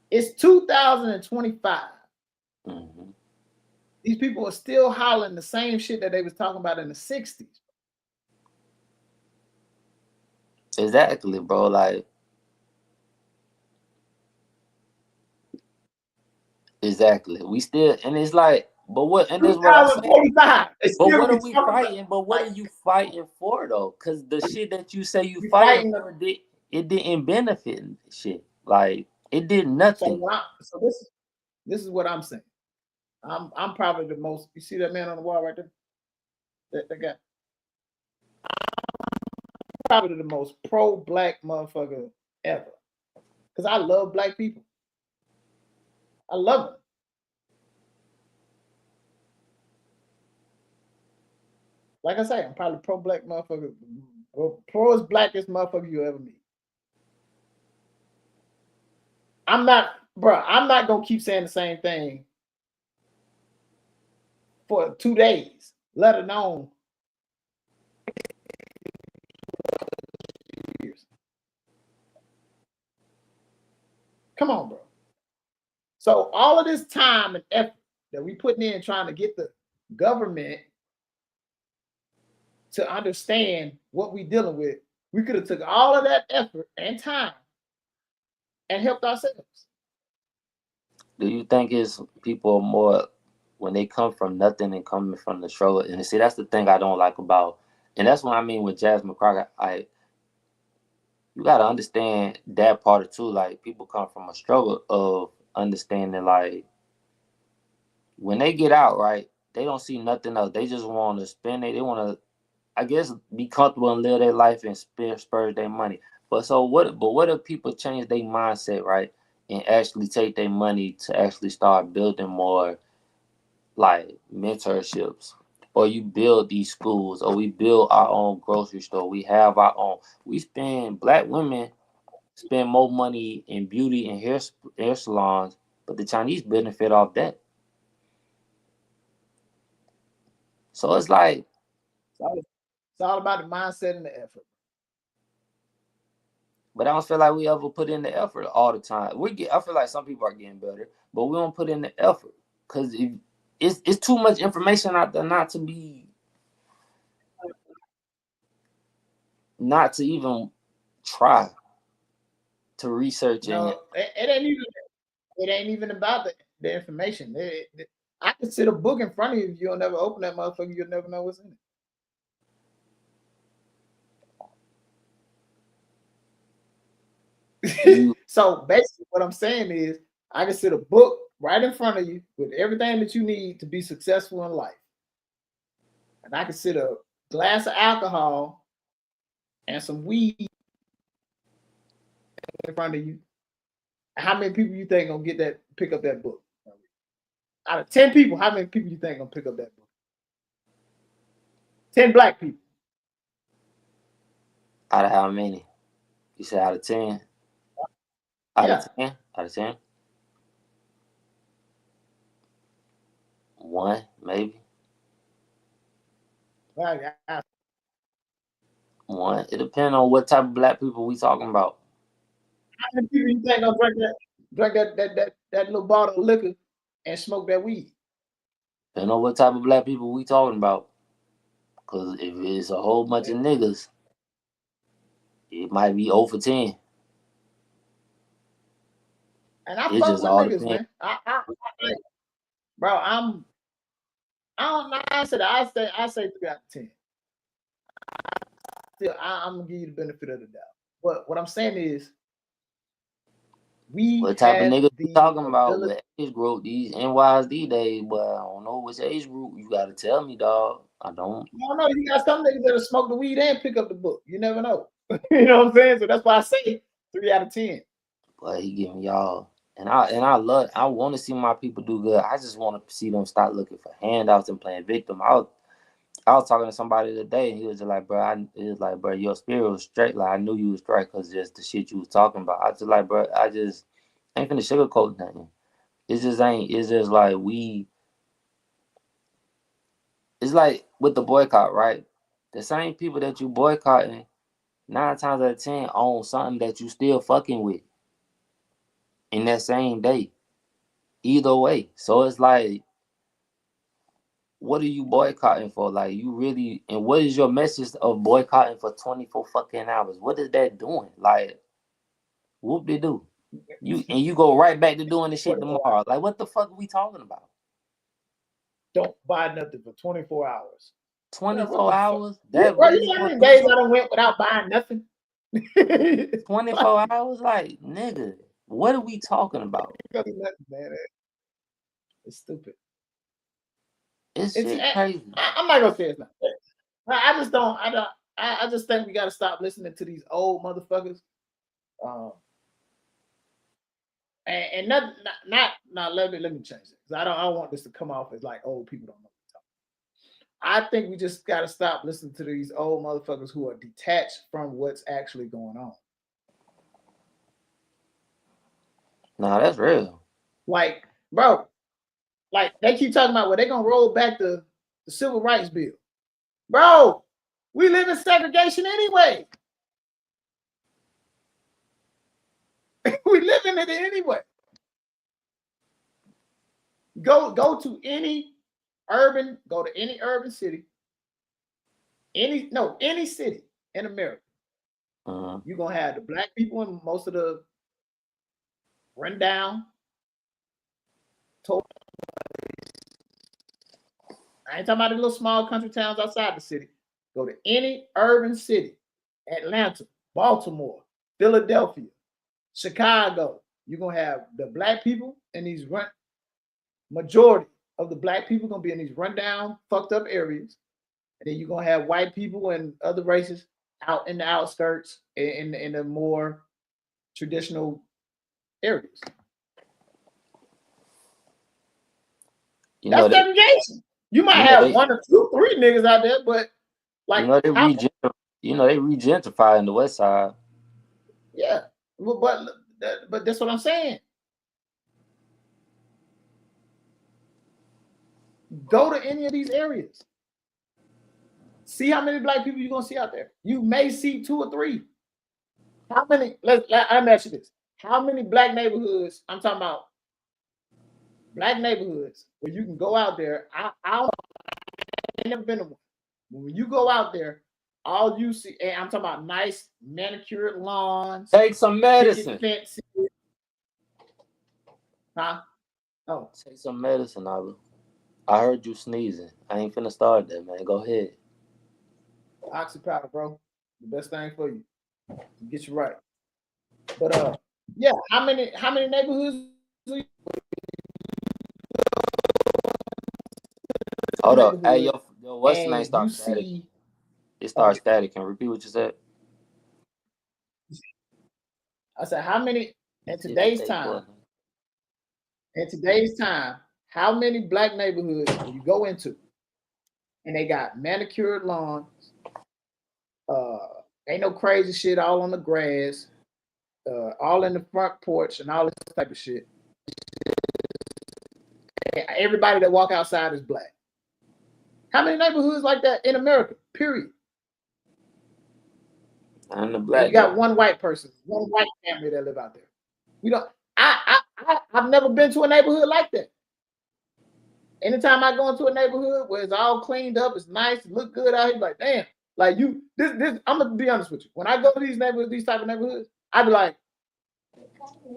It's 2025. Mm-hmm. These people are still hollering the same shit that they was talking about in the 60s. Exactly, bro. Like, exactly. We still, and it's like, but what? And this is what I say. 2045. They But still what are be we talking about fighting? But what like are you fighting for though? Because the shit that you say you we fighting fighting for, it didn't benefit shit. Like it did nothing. so this is what I'm saying. I'm probably the most. You see that man on the wall right there? That guy. Probably the most pro-black motherfucker ever. Because I love black people. I love them. Like I say, I'm probably pro-black motherfucker, or pro as blackest motherfucker you ever meet. I'm not, bro. I'm not gonna keep saying the same thing for 2 days, let alone years. Come on, bro. So all of this time and effort that we putting in trying to get the government to understand what we dealing with, we could have took all of that effort and time and helped ourselves. Do you think it's people more when they come from nothing and coming from the struggle? And see, that's the thing I don't like about, and that's what I mean with Jasmine Crockett. You gotta understand that part too. Like people come from a struggle of understanding, like when they get out, right? They don't see nothing else. They just want to spend it. They want to, I guess, be comfortable and live their life and spurge their money. But so what? But what if people change their mindset, right, and actually take their money to actually start building more like mentorships, or you build these schools, or we build our own grocery store. We have our own. We spend black women spend more money in beauty and hair salons, but the Chinese benefit off that. So it's like, It's all about the mindset and the effort. but I don't feel like we ever put in the effort all the time. I feel like some people are getting better, but we don't put in the effort because it's too much information out there not to even try to research and No, it ain't even about the information. I can sit a book in front of you. If you'll never open that motherfucker, you'll never know what's in it. So basically, what I'm saying is, I can sit a book right in front of you with everything that you need to be successful in life, and I can sit a glass of alcohol and some weed in front of you. How many people you think gonna get that pick up that book? Out of 10 people, how many people you think gonna pick up that book? 10 black people. Out of how many? You said out of 10? Out Yeah. of 10? Out of 10? One, maybe. One. It depends on what type of black people we talking about. How many people you think gonna drink that little bottle of liquor and smoke that weed? Depends on what type of black people we talking about. Cause if it's a whole bunch of niggas, it might be 0 for 10. And I It fuck just with all niggas, depends. man. Bro, I don't know. I say 3 out of 10. Still, I'm gonna give you the benefit of the doubt. But what I'm saying is, we What type of have niggas we the talking about? ability. What age group? These NYs these days, but I don't know which age group. You gotta tell me, dog. I don't. No, you got some niggas that'll smoke the weed and pick up the book. You never know. You know what I'm saying? So that's why I say 3 out of 10. But he giving y'all, and I want to see my people do good. I just want to see them start looking for handouts and playing victim. I was talking to somebody today, and he was just like, bro, your spirit was straight. Like I knew you was straight because just the shit you was talking about. I just like, bro, I just ain't finna sugarcoat nothing. It just ain't. It's just like It's like with the boycott, right? The same people that you boycotting 9 times out of 10 own something that you still fucking with in that same day. Either way. So it's like, what are you boycotting for? Like you really, and what is your message of boycotting for 24 fucking hours? What is that doing? Like, whoop de do. You go right back to doing the shit tomorrow. Like what the fuck are we talking about? Don't buy nothing for 24 hours. Man, what 24 the fuck? hours? Yeah, That bro, you really know how gonna many do days I something? done went without buying nothing? 24 hours? Like, nigga, what are we talking about? Man. It's stupid. It's shit crazy. I'm not gonna say it's not. I just don't. I just think we gotta stop listening to these old motherfuckers. And not let me change it because I don't want this to come off as like old people don't know what to talk. I think we just gotta stop listening to these old motherfuckers who are detached from what's actually going on. Nah, that's real. Like, bro, like they keep talking about, well, they're gonna roll back the civil rights bill. Bro, we live in segregation anyway. We live in it anyway. Go to any urban city, any city in America. You're gonna have the black people in most of the rundown. I ain't talking about the little small country towns outside the city. Go to any urban city, Atlanta, Baltimore, Philadelphia, Chicago. You're gonna have the black people in these majority of the black people gonna be in these rundown, fucked up areas. And then you're gonna have white people and other races out in the outskirts in the more traditional areas. That's segregation. You might have 1 or 2, 3 niggas out there, but like they regentrify in the West Side. Yeah, but that's what I'm saying. Go to any of these areas. See how many black people you're gonna see out there. You may see 2 or 3. How many? Let me ask you this: how many black neighborhoods? I'm talking about black neighborhoods where you can go out there. I ain't never been to one. When you go out there, all you see, and I'm talking about nice manicured lawns. Take some medicine. Fences. Huh? Oh, take some medicine, Abu. I heard you sneezing. I ain't finna start that, man. Go ahead. Oxy powder, bro. The best thing for you. Get you right. But yeah, how many neighborhoods? Hold up. Hey, yo, what's the name? And you Start static. see, It starts static. Can you repeat what you said? I said, how many in See if it today's stay time? plugged in. In today's time, how many black neighborhoods you go into, and they got manicured lawns, ain't no crazy shit all on the grass, all in the front porch, and all this type of shit. Everybody that walk outside is black. How many neighborhoods like that in America? Period. I'm the And black you got guy. one white person, one white family that live out there. We don't. I've never been to a neighborhood like that. Anytime I go into a neighborhood where it's all cleaned up, it's nice, look good out here, like damn, like you. This. I'm gonna be honest with you. When I go to these neighborhoods, these type of neighborhoods, I be like,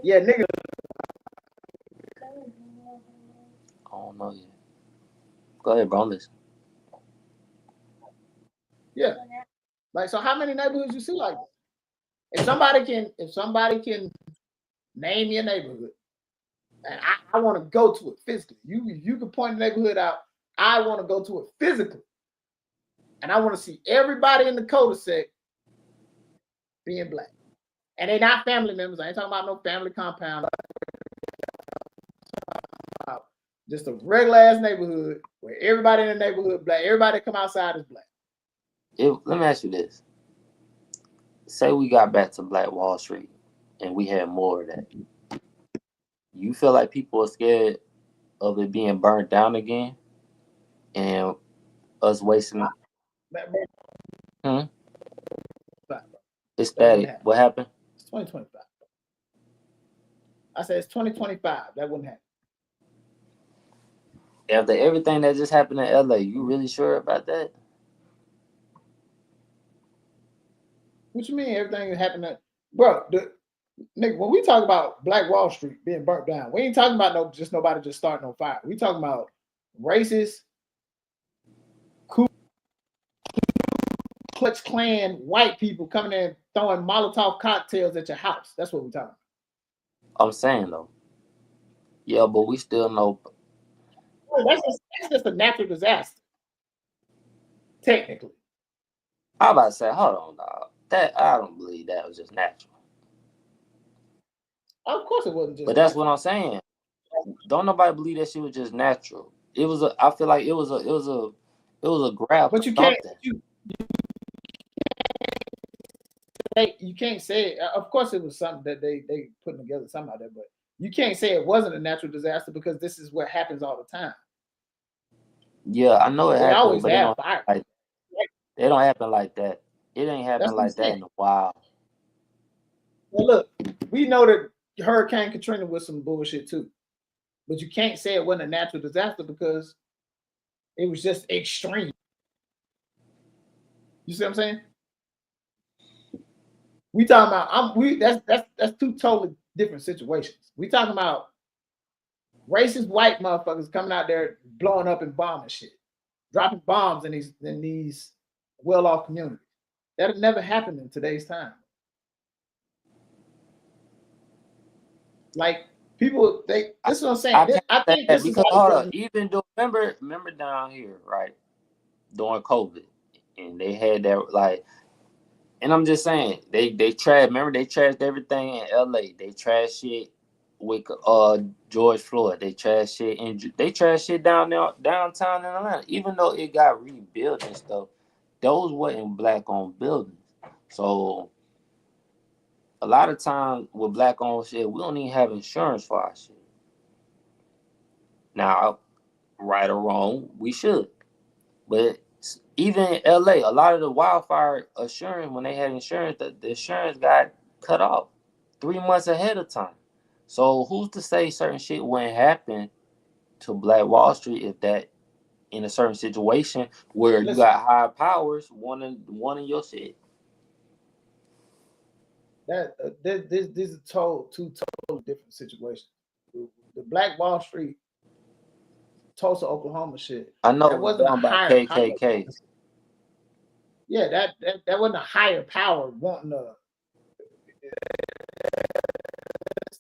yeah, nigga. I don't know yet. Go ahead, bro. Listen. Yeah. Like, so how many neighborhoods you see like that? If somebody can name your neighborhood, and I want to go to it physically. You can point the neighborhood out. I want to go to it physically, and I want to see everybody in the cul-de-sac being black, and they're not family members. I ain't talking about no family compound. Just a regular ass neighborhood where everybody in the neighborhood black. Everybody that come outside is black. Let me ask you this. Say we got back to Black Wall Street and we had more of that. You feel like people are scared of it being burnt down again and us wasting it? It's static. What happened? It's 2025. I said it's 2025. That wouldn't happen. After everything that just happened in LA, you really sure about that? What you mean everything that happened? Bro, nigga, when we talk about Black Wall Street being burnt down, we ain't talking about nobody just starting on fire. We talking about racist, Ku Klux Klan white people coming in throwing Molotov cocktails at your house. That's what we're talking about. I'm saying though. Yeah, but we still know. That's just a natural disaster. Technically. I'm about to say, hold on, dog. That I don't believe that was just natural. Of course it wasn't just But that's what I'm saying. Don't nobody believe that shit was just natural. It was I feel like it was a grab but for you can't something. you can't say it. Of course it was something that they put together something like that, but you can't say it wasn't a natural disaster because this is what happens all the time. Yeah, I know it happens, always but have fire. They don't happen like that. It ain't happen like that in a while. Well, look, we know that Hurricane Katrina was some bullshit too, but you can't say it wasn't a natural disaster because it was just extreme. You see what I'm saying? We talking about that's two totally different situations. We talking about racist white motherfuckers coming out there blowing up and bombing shit, dropping bombs in these well-off communities. That had never happened in today's time. Like people, this is what I'm saying. I think this because is hold on, even though remember down here, right, during COVID, and they had that like, and I'm just saying they trashed. Remember they trashed everything in LA. They trashed shit with George Floyd. They trashed shit and they trashed shit down there downtown in Atlanta. Even though it got rebuilt and stuff, those weren't black-owned buildings. So a lot of times with black-owned shit, we don't even have insurance for our shit. Now, right or wrong, we should. But even in LA, a lot of the wildfire insurance, when they had insurance, the insurance got cut off 3 months ahead of time. So who's to say certain shit wouldn't happen to Black Wall Street if that in a certain situation where you got high powers wanting your shit? This is two totally different situations. The Black Wall Street, Tulsa, Oklahoma shit. I know that wasn't done by KKK. Yeah, that wasn't a higher power wanting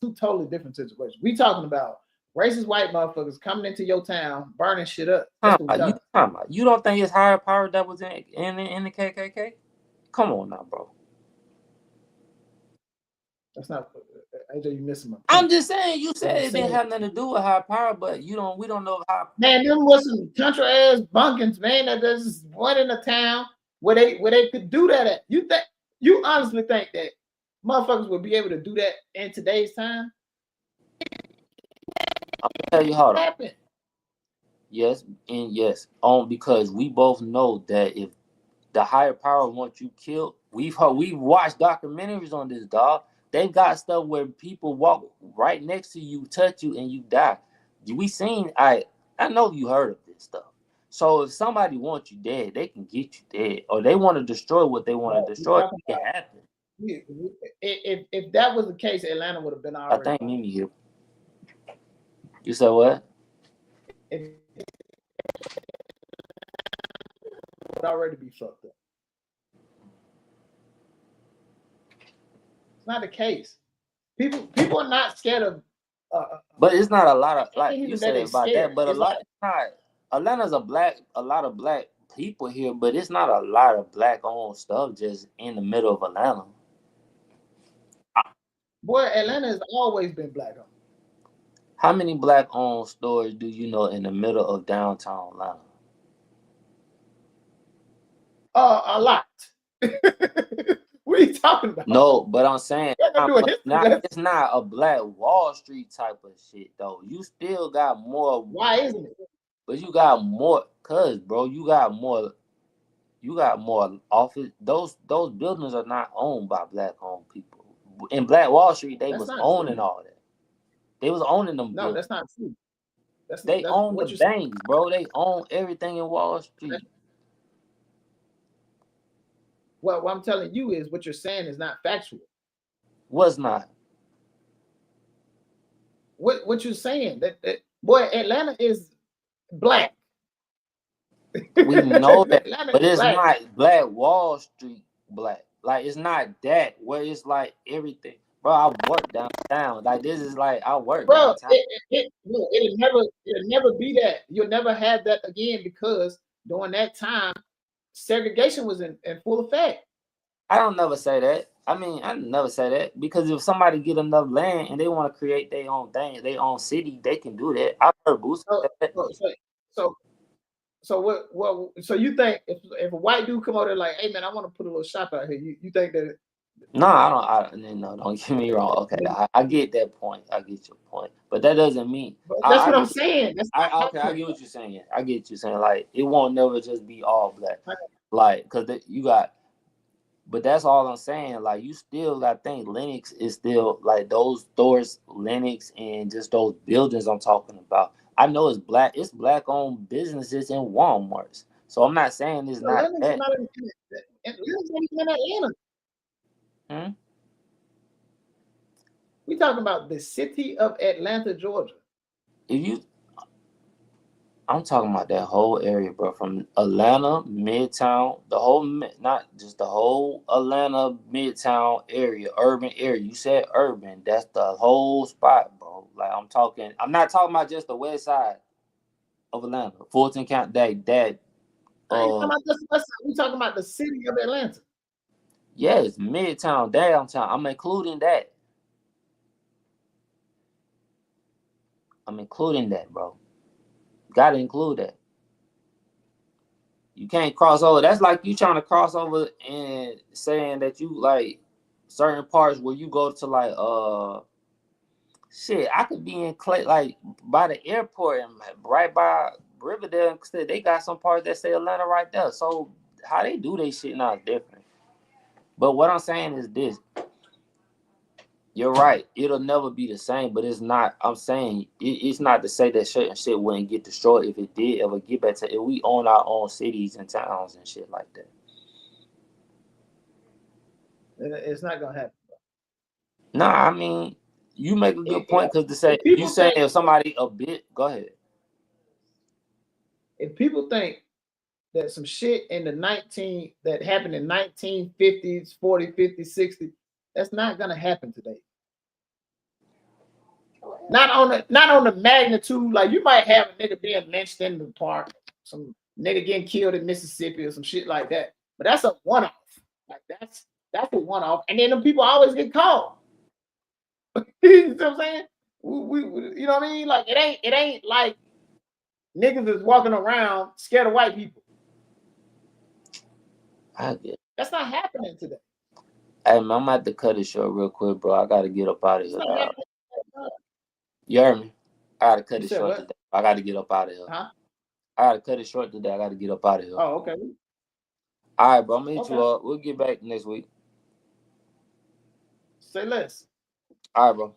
two totally different situations. We talking about racist white motherfuckers coming into your town, burning shit up. That's what we talking about. You don't think it's higher power that was in the KKK? Come on now, bro. That's not Ajay, you missing my point. I'm just saying, you said it didn't have nothing to do with high power, but we don't know how. Man, them was some country ass bunkins, man. That there's one in the town where they could do that at. You honestly think that motherfuckers would be able to do that in today's time? I'm gonna tell you how to happen. Yes, and yes, because we both know that if the higher power wants you killed, we've watched documentaries on this, dog. They've got stuff where people walk right next to you, touch you, and you die. We seen. I know you heard of this stuff. So if somebody wants you dead, they can get you dead, or they want to destroy what they want to destroy. It can happen. If that was the case, Atlanta would have been already. I think Mimi here. You said what? It would already be fucked up. It's not the case. People are not scared of. But it's not a lot of, like you said about that. But it's not. Atlanta's a lot of black people here, but it's not a lot of black-owned stuff just in the middle of Atlanta. Boy, Atlanta has always been black-owned. How many black-owned stores do you know in the middle of downtown Atlanta? A lot. What are you talking about? No, but I'm saying it's not a Black Wall Street type of shit though. You still got more. Why isn't it? But you got more, bro, you got more office. Those buildings are not owned by black-owned people. In Black Wall Street, they was owning all that. They was owning them. No, that's not true. They own the banks, bro. They own everything in Wall Street. Well, what I'm telling you is what you're saying is not factual. What's not? What you're saying that boy, Atlanta is black. We know that, but it's not Black Wall Street black. Like it's not that where it's like everything. Bro, I work downtown. Like this is like I work downtown. It'll never be that. You'll never have that again because during that time, segregation was in full effect. I don't never say that. I mean, I never say that because if somebody get enough land and they want to create their own thing, their own city, they can do that. I've heard Boost say that. So what? So you think if a white dude come out there like, hey man, I want to put a little shop out here, you think that? No, I don't. No, don't get me wrong. Okay, I get that point. I get your point, but that doesn't mean. That's what I'm saying. I get what you're saying. I get you saying like it won't never just be all black, like because you got. But that's all I'm saying. Like you still got to think Lennox is still like those stores, Lennox and just those buildings I'm talking about. I know it's black-owned businesses in Walmarts. So I'm not saying it's not Lennox that. Lennox ain't in Atlanta. We talking about the city of Atlanta, Georgia. I'm talking about that whole area, bro, from Atlanta, Midtown, not just the whole Atlanta, Midtown area, urban area. You said urban. That's the whole spot, bro. Like I'm not talking about just the west side of Atlanta, Fulton County, that. I ain't talking about just the west side. We talking about the city of Atlanta. Yes, Midtown, downtown. I'm including that. Bro. Gotta include that. You can't cross over. That's like you trying to cross over and saying that you like certain parts where you go to like shit. I could be in Clay like by the airport and right by Riverdale. They got some parts that say Atlanta right there. So how they do their shit now is different. But what I'm saying is this. You're right. It'll never be the same, but it's not. I'm saying it's not to say that certain shit wouldn't get destroyed if it did ever get back to if we own our own cities and towns and shit like that. It's not gonna happen. Nah, I mean, you make a good point because to say you saying if somebody a bit, go ahead. If people think that some shit in that happened in 1950s, 40, 50, 60, that's not gonna happen today. Not on the magnitude. Like you might have a nigga being lynched in the park, some nigga getting killed in Mississippi or some shit like that. But that's a one-off. Like that's a one-off. And then the people always get caught. You know what I'm saying? We you know what I mean? Like it ain't like niggas is walking around scared of white people. I get it. That's not happening today. Hey, man, I'm about to cut it short real quick, bro. I gotta get up out of here, dog. You heard me? I gotta cut it short today. I gotta get up out of here. Huh? I gotta cut it short today. I gotta get up out of here. Oh, okay. All right, bro. I'm gonna hit you up. We'll get back next week. Say less. All right, bro.